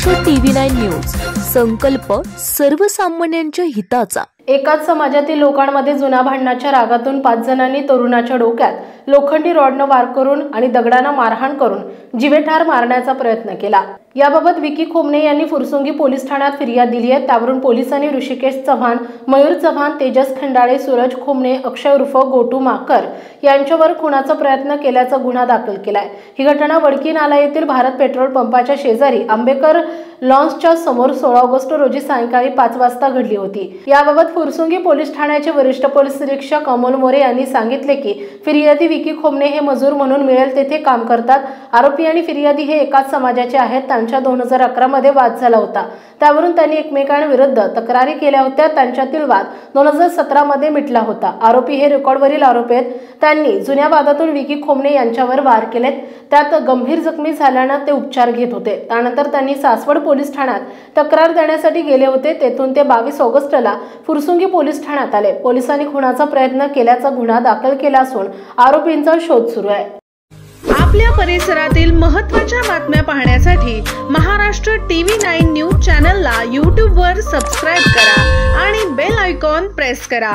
Maharashtra TV9 news, संकल्प सर्वसामान्यांच्या हिताचा। एकाच समाजातील लोकांमध्ये जुना भांडणाच्या रागातून 5 जणांनी तरुणाच्या डोक्यात लोखंडी रॉडने वार करून आणि दगडांना मारहाण करून जीवेठार मारण्याचा प्रयत्न केला। याबाबत विकी खोमणे यांनी फुरसुंगी पोलीस ठाण्यात फिर्याद दिली आहे। त्यावरून पोलिसांनी ऋषिकेश चव्हाण, मयूर चव्हाण, तेजस खंडाळे, सूरज खोमणे, अक्षय उर्फ गोटू माकर यांच्यावर खुनाचा प्रयत्न केल्याचा गुन्हा दाखल केलाय। ही घटना वडकी नाला येथील भारत पेट्रोल पंपाच्या शेजारी आंबेकर लॉन्सच्या समोर 16 ऑगस्ट रोजी सायंकाळी 5 वाजता घडली होती। याबाबत फुरसुंगी पोलीस ठाण्याचे वरिष्ठ पोलीस निरीक्षक अमोल मोरे यांनी सांगितले की फिर्यादी विकी खोमणे हे मजूर म्हणून मिळेल तेथे काम करतात। आरोपी आणि फिर्यादी हे एकाच समाजाचे आहेत। त्यांच्या 2011 मध्ये वाद झाला होता। त्यावरून त्यांनी एकमेकांविरुद्ध तक्रारी केल्या होत्या। त्यांच्यातील वाद 2017 मध्ये मिटला होता। आरोपी हे रेकॉर्डवरील आरोपी आहेत। त्यांनी जुन्या वादातून विकी खोमणे यांच्यावर वार केलेत। त्यात गंभीर जखमी झाल्याने ते उपचार घेत होते। त्यानंतर त्यांनी सासवड पोलीस ठाण्यात तक्रार देण्यासाठी गेले होते। तेथून ते 22 ऑगस्टला फुरसुंगी पोलीस ठाण्यात आले। पोलिसांनी खुनाचा प्रयत्न केल्याचा गुन्हा दाखल केला असून आरोपींचा शोध सुरू आहे। आपल्या परिसरातील महत्त्वाच्या बातम्या पाहण्यासाठी महाराष्ट्र TV9 न्यूज चॅनलला YouTube वर सबस्क्राइब करा आणि बेल आयकॉन प्रेस करा।